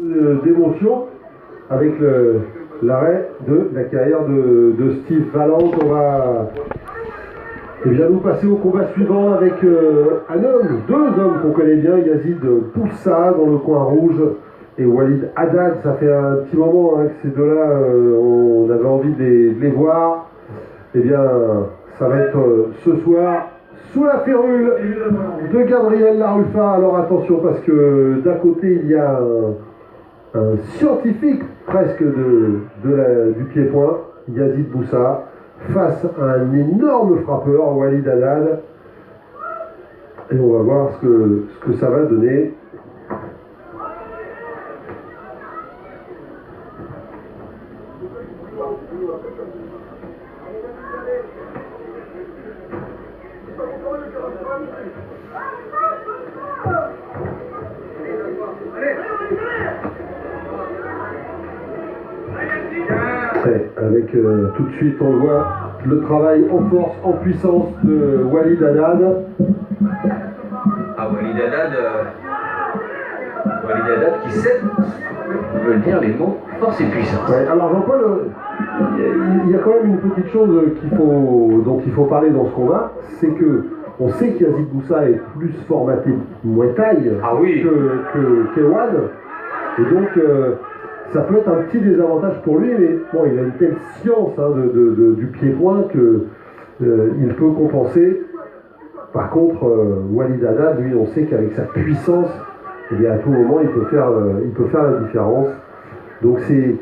D'émotion avec l'arrêt de la carrière de Steve Valente. On va nous passer au combat suivant avec deux hommes qu'on connaît bien, Yazid Boussa dans le coin rouge et Walid Haddad. Ça fait un petit moment que ces deux-là, on avait envie de les voir. Eh bien, ça va être ce soir sous la férule de Gabriel Larufa. Alors attention, parce que d'un côté, il y a un scientifique presque du pied-point, Yazid Boussa, face à un énorme frappeur, Walid Haddad. Et on va voir ce que ça va donner. Avec tout de suite, on le voit, le travail en force, en puissance de Walid Haddad. Walid Haddad qui sait veulent dire les mots force et puissance. Ouais, alors Jean-Paul, il y a quand même une petite chose dont il faut parler dans ce combat, c'est que on sait qu'Yazid Boussa est plus formaté Muay Thai que Kewan, et donc ça peut être un petit désavantage pour lui, mais bon, il a une telle science du pied-point que il peut compenser. Par contre, Walid Haddad, lui, on sait qu'avec sa puissance, eh bien, à tout moment, il peut faire la différence. Donc c'est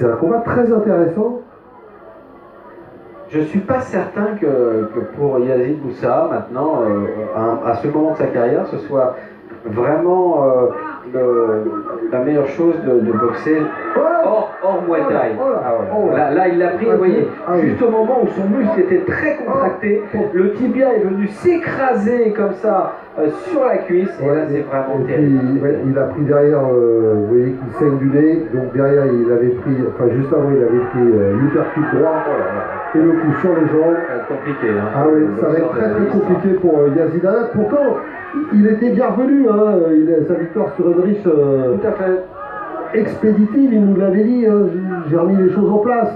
un combat très intéressant. Je ne suis pas certain que pour Yazid Boussa, maintenant, à ce moment de sa carrière, ce soit vraiment la meilleure chose de boxer hors Muay Thai. Là, il l'a pris, vous voyez, juste au moment où son muscle était très contracté, le tibia est venu s'écraser comme ça sur la cuisse, et là, c'est vraiment terrible. Il a pris derrière, vous voyez qu'il saigne du nez, donc derrière, il avait pris, juste avant, il avait pris l'uppercut droit et le coup sur les jambes. Compliqué, hein. Ah oui, ça va être très compliqué pour Yazid Haddad. Pourtant, il était bienvenu, sa victoire sur Udrich. Tout à fait. Expéditive, il nous l'avait dit, j'ai remis les choses en place.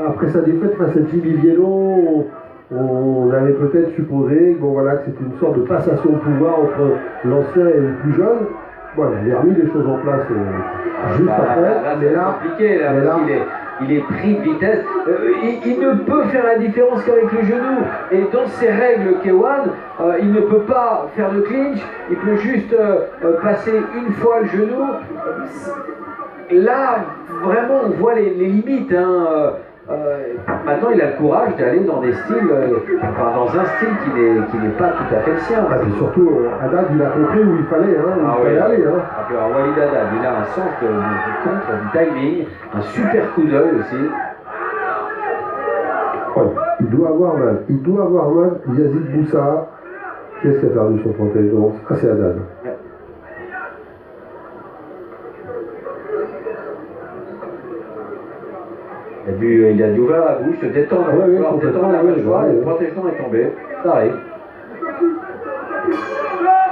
Après sa défaite face à Jimmy Viello, on avait peut-être supposé que c'était une sorte de passation de pouvoir entre l'ancien et le plus jeune. Voilà, il a remis les choses en place juste après. Là, c'est compliqué, parce qu'il est pris de vitesse. Il ne peut faire la différence qu'avec le genou. Et dans ses règles Kewan, il ne peut pas faire de clinch, il peut juste passer une fois le genou. Là, vraiment, on voit les limites. Maintenant, il a le courage d'aller dans des styles, dans un style qui n'est pas tout à fait le sien. Et surtout, Haddad, il a compris où il fallait, aller. Alors, Walid Haddad, il a un sens du contre, du timing, un super coup d'œil aussi. Ouais, il doit avoir mal. Yazid Boussa, qu'est-ce qui a perdu son protège? C'est Haddad. Ouais. Il a dû ouvrir la bouche, se détendre, détendre la mâchoire, et le protège-dents est tombé. Ça arrive.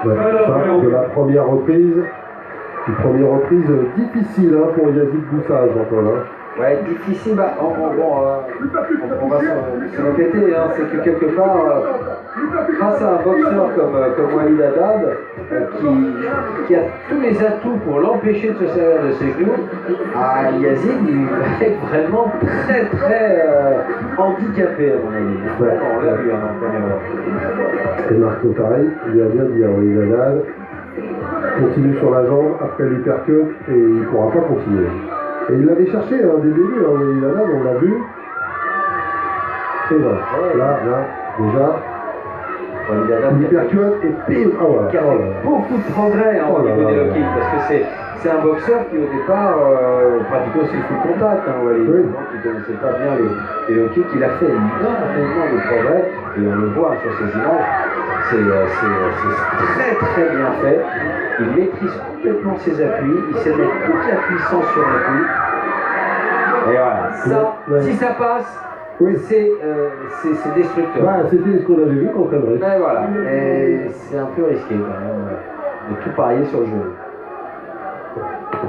Fin de la première reprise. Une première reprise difficile pour Yazid Boussa, Jean-Paul. Ouais, difficile. On va se répéter. C'est que quelque part, grâce à un boxeur comme Walid Haddad, qui a tous les atouts pour l'empêcher de se servir de ses genoux, Yazid, il va être vraiment très très handicapé, à mon avis. On l'a vu en première heure. Et Marco pareil, il a bien dit à Walid Haddad, continue sur la jambe après l'uppercut et il ne pourra pas continuer. Et il l'avait cherché dès le début, Walid Haddad, on l'a vu. Et voilà, là, déjà. L'uppercut et pile. Qui a fait beaucoup de progrès au niveau des low kicks, parce que c'est un boxeur qui au départ pratiquait aussi le full contact, Walid. Donc il ne connaissait pas bien les low kicks. Il a fait énormément de progrès, et on le voit sur ces images. C'est très très bien fait. Il maîtrise complètement ses appuis, il sait mettre toute la puissance sur le coup. Et voilà, ça, si ça passe, c'est destructeur. C'était ce qu'on avait vu contre Udrich. Mais voilà, et c'est un peu risqué quand même de tout parier sur le jeu.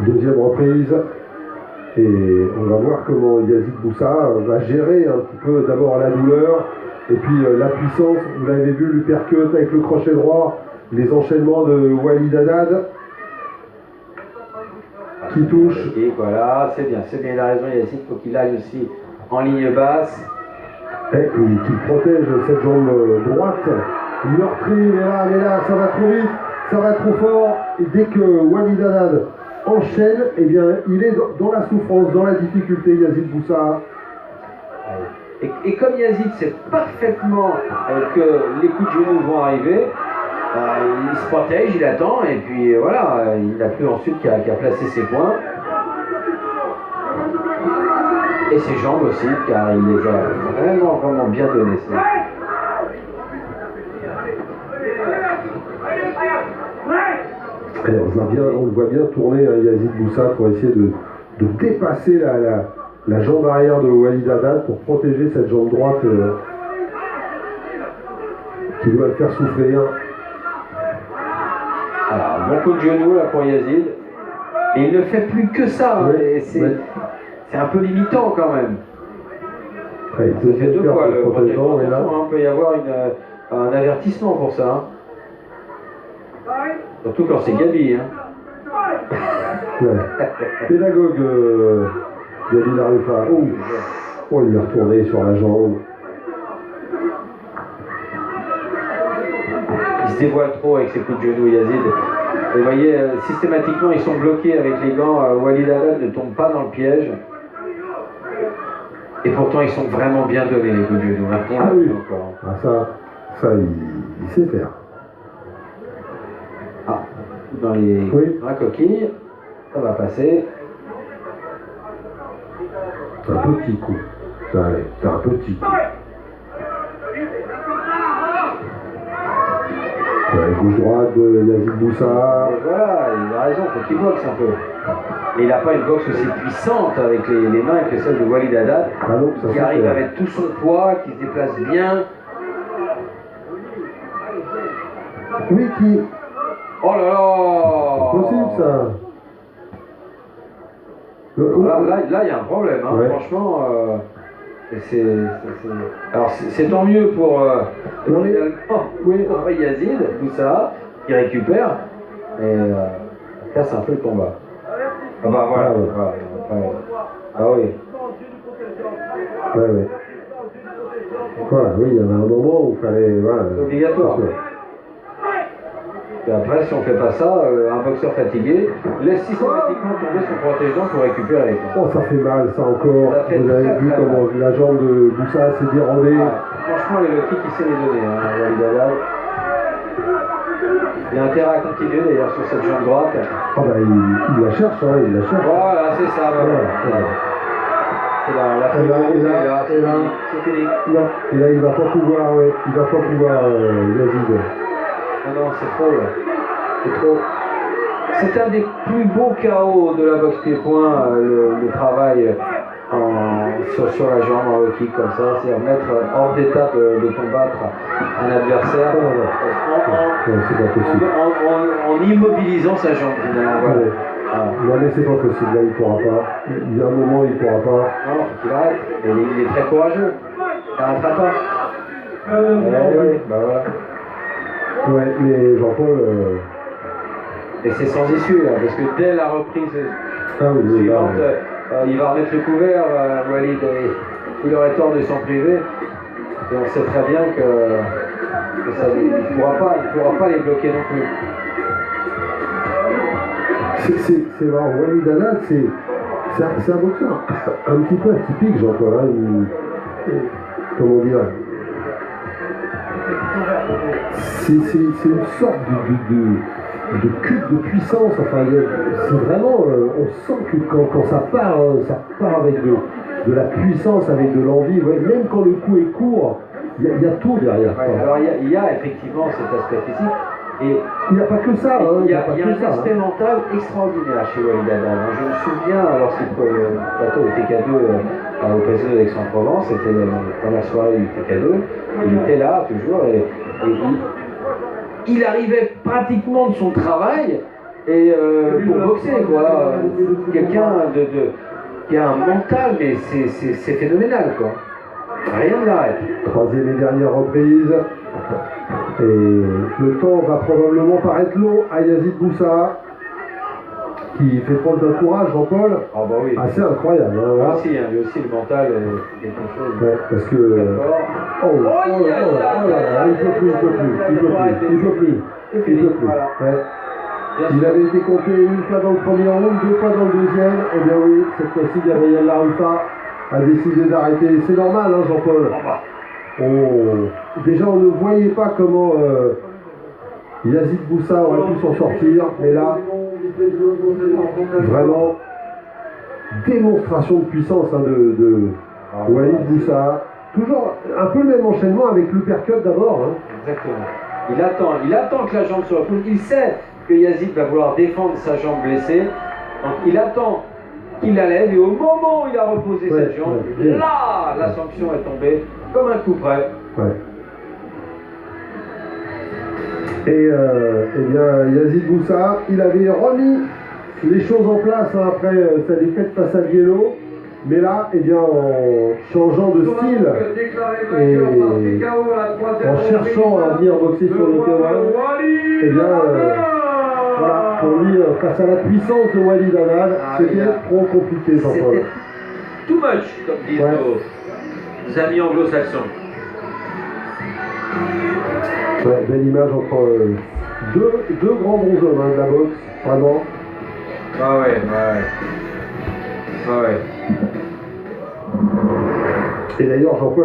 Deuxième reprise. Et on va voir comment Yazid Boussa va gérer un petit peu d'abord la douleur et puis la puissance. Vous l'avez vu, l'uppercut avec le crochet droit, les enchaînements de Walid Haddad qui touche. Et voilà, c'est bien, il a raison Yazid, il faut qu'il aille aussi en ligne basse. Et qui protège cette jambe droite. Meurtri, mais là, ça va trop vite, ça va trop fort. Et dès que Walid Haddad enchaîne, eh bien, il est dans la souffrance, dans la difficulté, Yazid Boussa. Et comme Yazid sait parfaitement que les coups de genoux vont arriver, il se protège, il attend, et puis voilà, il n'a plus ensuite qu'à placer ses points. Et ses jambes aussi, car il les a vraiment bien données. Alors, on le voit bien tourner Yazid Boussa pour essayer de dépasser la jambe arrière de Walid Haddad pour protéger cette jambe droite qui doit le faire souffrir. Alors, bon coup de genou là pour Yazid. Et il ne fait plus que ça. Oui, c'est un peu limitant quand même. Ouais, ça fait deux fois le protège-dents. Il peut y avoir un avertissement pour ça. Hein. Surtout quand c'est Gabi. Hein. Ouais. Pédagogue Gabi Larufa. Oh, il est retourné sur la jambe. Il se dévoile trop avec ses coups de genou, Yazid. Vous voyez, systématiquement, ils sont bloqués avec les gants. Walid Haddad ne tombe pas dans le piège. Et pourtant, ils sont vraiment bien donnés, les coups de genou. Ah oui, encore. Ah, ça il sait faire. Ah, dans la coquille, ça va passer. C'est un petit coup. Ça allait, c'est un petit coup. Gauche-droite de Yazid Boussa. Et voilà, il a raison, il faut qu'il boxe un peu. Et il n'a pas une boxe aussi puissante avec les mains que celle de Walid Haddad, qui arrive avec tout son poids, qui se déplace bien. Oui, qui... Oh là là! C'est possible ça. Là, il y a un problème, hein. Ouais. Franchement. Alors c'est tant mieux pour Yazid, tout ça, qui récupère, et casse un peu le combat. Ah bah voilà. Ah oui. Ouais. Voilà, oui, il y en a un moment où il fallait... Voilà, c'est obligatoire. Et après, si on fait pas ça, un boxeur fatigué laisse systématiquement tomber son protège-dents pour récupérer. Oh, ça fait mal, ça encore. Ça Vous avez vu comment la jambe de Boussa s'est dérobée. Franchement, le kick, il sait les donner, Walid Haddad. Il a intérêt à continuer d'ailleurs sur cette jambe droite. Ah bah, il la cherche, hein, il la cherche. Voilà, c'est ça. Voilà. C'est la fin du là, c'est fini. Non, et là, il va pas pouvoir, Yazid. Ah non, c'est trop là. C'est trop. C'est un des plus beaux KO de la boxe pied-point, le travail sur la jambe en low kick comme ça, c'est remettre hors d'état de combattre un adversaire en immobilisant sa jambe finalement. Voilà. Ouais. Non mais c'est pas possible, là il pourra pas. Il y a un moment il pourra pas. Non, faut qu'il arrête. Il est très courageux. Il n'arrêtera pas. Oui, bah voilà. Ouais, mais Jean-Paul... Et c'est sans issue là, parce que dès la reprise suivante, il va remettre le couvert, Walid, il aurait tort de s'en priver. Et on sait très bien que ça, il ne pourra pas les bloquer non plus. C'est marrant, Walid Haddad, c'est un boxeur un petit peu atypique, Jean-Paul. Hein, comment dire, c'est une sorte de cube de puissance. Enfin, c'est vraiment, on sent que quand ça part avec de la puissance, avec de l'envie. Ouais, même quand le coup est court, il y a tout derrière. Ouais, alors il y a effectivement cet aspect physique. Et il n'y a pas que ça. Il y a un aspect mental extraordinaire chez Walid Haddad. Je me souviens, lorsqu'il plateau au TK2 au président d'Aix-en-Provence, c'était la première soirée du TK2, il était là toujours et il arrivait pratiquement de son travail et pour boxer, quoi. Quelqu'un qui a un mental, mais c'est phénoménal, quoi. Rien ne l'arrête. Troisième et dernière reprise. Et le temps va probablement paraître long à Yazid Boussa, qui fait prendre d'un courage, Jean-Paul, Ah bah oui. assez incroyable. Hein, Lui là. aussi, le mental est quelque chose. Ouais, parce que... Très fort. Oh là, il peut plus. Voilà. Ouais. Bien Il sûr. avait été compté une fois dans le premier round, 2 fois dans le deuxième. Eh bien oui, cette fois-ci, Gabriel Larufa a décidé d'arrêter. C'est normal, hein, Jean-Paul. Déjà, on ne voyait pas comment Yazid Boussa aurait pu s'en sortir. Mais là, vraiment, démonstration de puissance hein, de Walid Boussa. Toujours un peu le même enchaînement avec l'uppercut d'abord. Hein. Exactement. Il attend que la jambe se repousse. Il sait que Yazid va vouloir défendre sa jambe blessée. Donc il attend qu'il la lève et au moment où il a reposé cette jambe, là, la sanction est tombée comme un coup près. Ouais. Et eh bien, Yazid Boussa, il avait remis les choses en place hein, après sa défaite face à Biello. Mais là, eh bien, en changeant de style et en cherchant à venir boxer sur le terrain, eh bien, voilà, pour lui, face à la puissance de Walid Anad, c'était trop compliqué, Jean-Paul. C'était too much, comme disent nos amis anglo-saxons. Ouais, belle image entre deux grands bonshommes hein, de la boxe, vraiment. Ah ouais. Et d'ailleurs, Jean-Paul